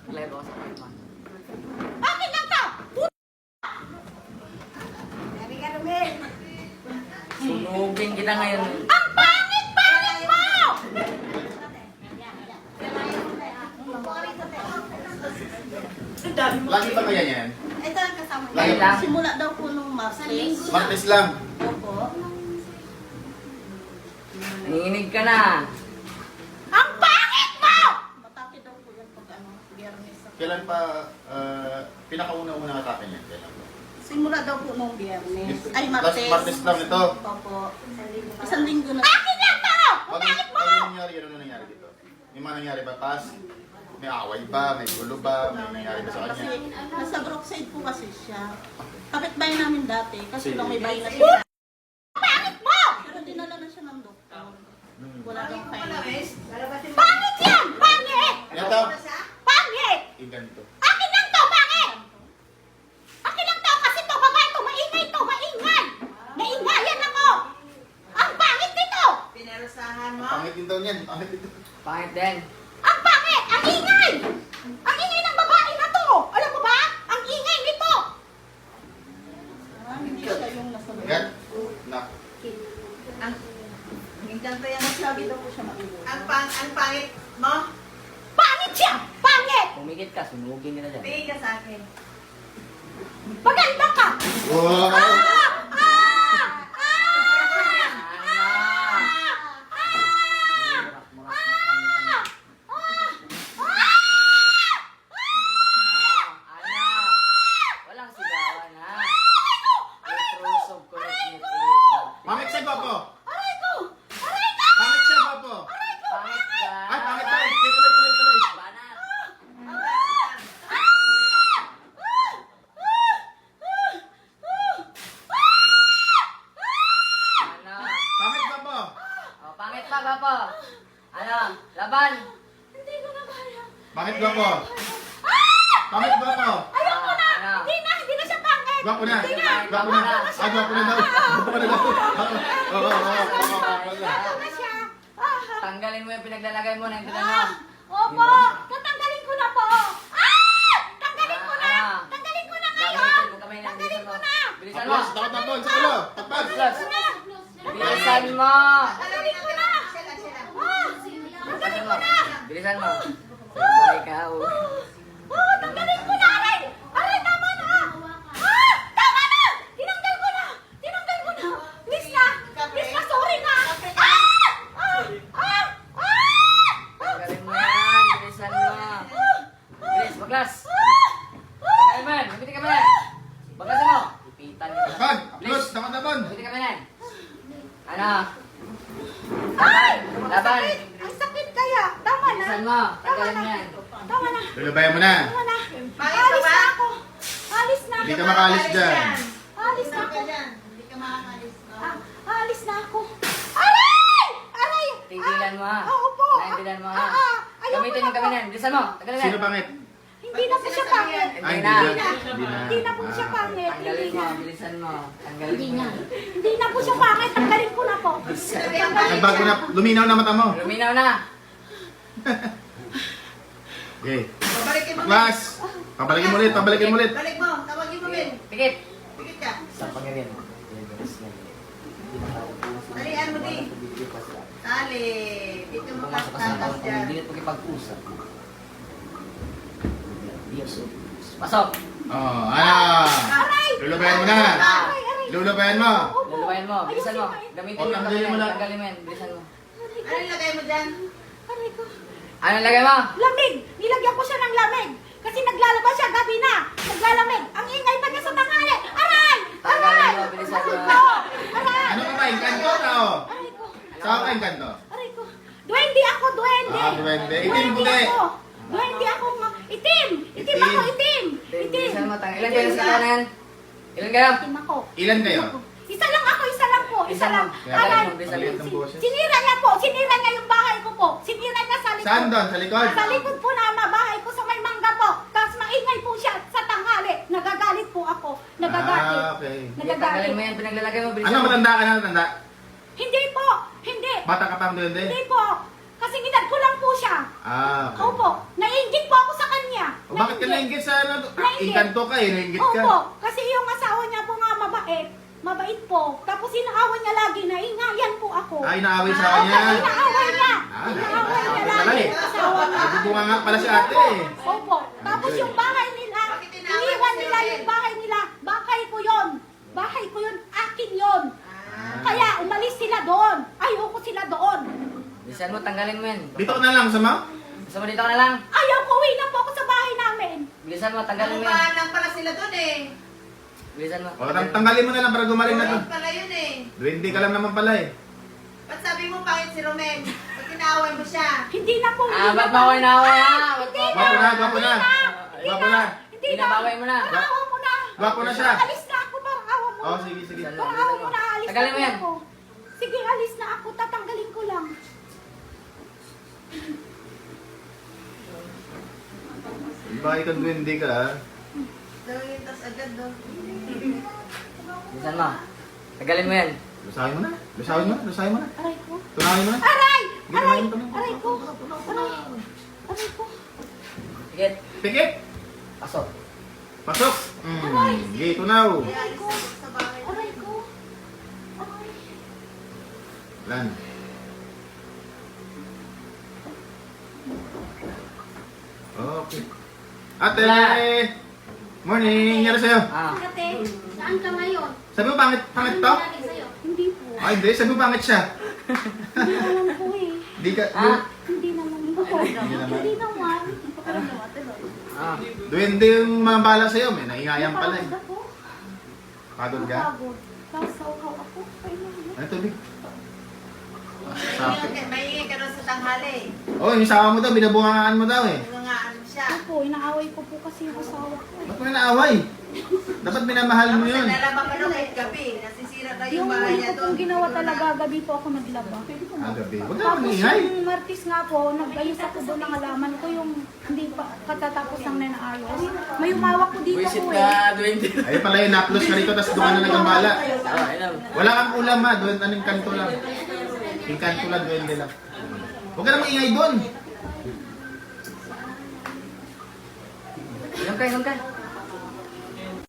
Live ako sa kanya. Akin lang to! Sabi ka, Romel. Sunugin kita ngayon. Ang pangit-pangit mo! Lagi ba kaya yan? Ito ang kasama Lagi niya. lang. Simula daw po nung Martes. Martes lang. Opo. Nanginig ka na. Ang pangit mo! Matake daw po yan pag ano, Biyernes. Kailan pa pinakauna-una atake niya? Kailan pa? Simula daw po nung Biyernes. Ay, Martes. Last Martes lang ito. Opo. Isang linggo na. Akin lang to! Ang pangit mo! Ano nangyari? Ano nangyari dito? May mga nangyari ba? May away ba? May gulo ba? May nangyari ba sa Kasi kanya? nasa Brookside po kasi siya. Kapitbahay namin dati. Kasi Sige. lang may bahay na siya. Pangit mo! Pero dinala na siya ng doktor. Wala kang finance. Pangit yan! Pangit! Ito. Pangit! Yung ganito. Akin lang to! Pangit! Akin lang to! Kasi to babae to! Maingay to! Maingay! Naingayan ako! Ang pangit nito! Pinarusahan mo? Pangit din daw niyan. Pangit din. Pangit din. Ang pangit! Ang ingay! Ang ingay ng babae na to! Alam mo ba? Ang ingay nito! Hindi siya yung nasa Yan. Nak. Ang, Hinggan pa yan. Sabi daw po siya magulo. ang pangit mo? Pangit siya! Pangit! Pumikit ka, sunugin nila dyan. Tingin ka sa akin. Maganda ka! Wow! Ah! Ah! Ah! Walang sigawan ha. Electrosog connect. Pangit siya gwapo. Aray ko! Aray ko! Pangit siya gwapo. Pangit ka. Ay, pangit daw. Sige, tuloy. Banat. Ano? Pangit gwapo. Oh, pangit pa ba po? Ano? Laban. Hindi ko na kaya. Pangit gwapo. Ah! Pangit gwapo. Ayoko na! Ano? Hindi na siya pangit! Gwapo na. Hindi na! Gwapo na. Ah, gwapo na daw. Gwapo na daw. Oo. Gwapo na siya! Ah! Tanggalin mo yung pinaglalagay mo na yung Ah! pinano. Opo! Tatanggalin ko na po! Ah! Tanggalin ko na! Ah. Tanggalin ko na ngayon! Gamitin mo kamay na. Tanggalin ko na! Bilisan mo. Tapos, takot tapon sa ulo. Tapos. Bilisan mo. Bilisan mo. Tanggalin ko na! Sila. Ah! Tanggalin ko na! Bilisan mo. Sabay ka. Oh. Oh, tanggalin ko na! Aray! Aray, tama na! Ah! Tama na! Tinanggal ko na! Tinanggal ko na! Please na! Please na! Sorry na! Ah! Ah! Ah! Ah! Tanggalin mo yan. Bilisan mo. Bilis, baglas. Tanggalin mo yan. Magbiti ka mo yan. Baglasin mo. Ipitan kita. Tapon. Aplos. Takot tapon. Magbiti ka mo yan. Ano? Ay! Laban. Ang sakit kaya! Tama na! Bilisan mo. Tama Tanggalin na! mo yan. Tama na! Lulubayan mo na. Tama na! Pangit ka Alis ba? na ako! Alis na Hindi ako! ka makaalis dyan. Alis na Saan ako! ka dyan? Hindi ka makakalis. Ah, alis na ako! Aray! Aray! Tigilan mo ha. Oo po! Naintindihan mo ha. Ayoko Gamitin na yung po. kamay na yan. Bilisan mo. Tanggalin mo. Sino pangit? Hindi na po siya pangit! Ay, Hindi na. Hindi na po siya pangit! Tanggalin Hindi mo. na! Bilisan mo. Tanggalin mo. Hindi na po siya pangit! Tanggalin ko na po! Nagbago na. Luminaw na mata mo. Luminaw na. Okay. Pabalikin mo. Baklas. Pabalikin mo ulit. Pabalikin mo ulit. Balik mo. Tawagin mo, Ben. Pikit. Tigit ka. Sa pangyarihan. Talian mo, di. Tali. Dito mo Pumasok ka sa tatas tao. dyan. Hindi na pagkipag-usap. Pasok. Oh, ano? Aray! Lulubayan mo na. Aray! Aray! Lulubayan mo. Opo. Lulubayan mo. Bilisan mo. Gamitin Oh, mo yung tanggalin kamay mo na lang. yan. Tanggalin mo yan. Bilisan mo. Ano ilagay mo dyan? Aray ko! Ano lagay mo? Lamig! Nilagyan ko siya ng lamig! Kasi naglalabas siya gabi na! Naglalamig! Ang ingay pa niya sa tanghali! Aray! Tanggalin Aray! mo. Bilisan mo. Aray ko! Aray! Ano ka ba? Engkanto na oh. Aray ko! Saan ka engkanto? Aray ko! Duwende ako! Duwende! Ah, duwende. Itim, puti. ako! Duwende ako! Itim! Itim ako! Itim! Itim! Bilisan mo. Ilan kayo sa kanan yan? Ilan kayo? Itim ako! Ilan kayo? Isa lang ako! Isa lang po! Isa Isa lang! lang. Kaya Aray! pala Bilisan mo. maliit ang boses. Sinira niya po! Sinira niya yung bahay ko po! Sinira niya sa likod! Saan doon? Sa likod? Sa likod po na bahay ko sa may mangga po. Tapos maingay po siya sa tanghali. Nagagalit po ako. Nagagalit. Ah, okay. Tanggalin Nagagalit. mo yan. Pinaglalagay mo. Bilisan Ano, mo. matanda ka na? Matanda? Hindi po. Hindi. Bata ka pang duwende? Hindi po. Kasi ginad ko lang po siya. Ah, okay. Opo. Naiingit po ako sa kanya. Bakit ka nainggit sa ano? Nainggit. Inkanto ka eh, nainggit ka. Opo, kasi yung asawa niya po nga mabait po. Tapos inaawan niya lagi na ingayan po ako. Ay, naaway sa Opo, kanya. inaaway niya. Ah, Inaaway niya pala lagi eh. yung asawa niya. Nagbubunga nga pala si ate eh. Opo, tapos yung bahay nila, Bakit inaaway iniwan mo si nila Rodel? yung bahay nila. Bahay ko yon. Bahay ko yun, akin yon. Kaya umalis sila doon. Ayoko sila doon. Bilisan mo, tanggalin mo yan. Dito ka na lang, sama? Gusto mo dito ka na lang? Ayaw ko, uwi na po ako sa bahay namin. Bilisan mo, tanggalin mo yan. Nakuhaan lang pala sila doon eh. Bilisan mo. O, tanggalin mo na lang para gumaling na to. Duwende pala yun eh. Duwende ka lang naman pala eh. Ba't sabi mo pangit si Romel? Ba't inaaway mo siya? Hindi na po. Ah, ba't baway na away ha? Ba't Hindi Gwapo na, gwapo na. Hindi Gwapo na. Hindi na. Binabaway mo na. Parang awa mo na. Gwapo na siya. Alis na ako, parang awa mo. Oh, sige, sige. Parang awa mo na, alis Tagalin mo na yan. ako. Sige, alis na ako. Tatanggalin ko lang. Bakit kang duwende ka ha? Dawitas agad doon. Bilisan mo. Tanggalin mo yan. Lusahin mo na. Lusahin mo na. Lusahin mo na. Aray ko. Tunahin mo na. Aray! Hindi, Aray! tunahin mo. Aray ko. Aray. Aray ko. Sige, Pikit! pasok. Pasok! Sige, tunaw. Aray ko. Sa bahay. Aray ko. Aray. Lan. Okay. Ate! Morning! Nangyari sa'yo? Ah, Ate, saan ka ngayon? Sabi mo pangit to? Hindi po. Ay, hindi. Sabi mo pangit siya. Hindi naman po eh. Di ka, Ah. Hindi naman po. Hindi naman. ah. duwende yung mga bala sa'yo. May naingayang pala eh. Napagod ako. Pagod ka? Napagod. Tapos sauhaw ako. Kailangan. Ano tubig? Sapi. Maingay ka doon sa tanghali. Oh, yung asawa mo daw, binabungangaan mo daw eh. Nangangaan mo siya. Opo, inaaway ko po kasi yung asawa ko. Ba't mo naaway? Dapat minamahal mo Tapos yun. nalaba pa doon kahit gabi. Nasisira na yung Yung bahay niya ko doon. pong ginawa talaga, gabi po ako naglaba. Ah, gabi. Huwag ka Tapos mag-ingay. yung Martis nga po, nag-ayos ako doon ng alaman ko yung hindi pa katatapos ng nanaayos. May umawak ko dito Buisit po ka, eh. duwende. Ayun pala yun, na-upload ka rito, tapos doon ka na nagambala. Ah, ayun. Wala kang ulam ha, doon anong kanto lang. Yung kanto lang, doon nila. Huwag ka na maingay doon. Inom ka, inom ka.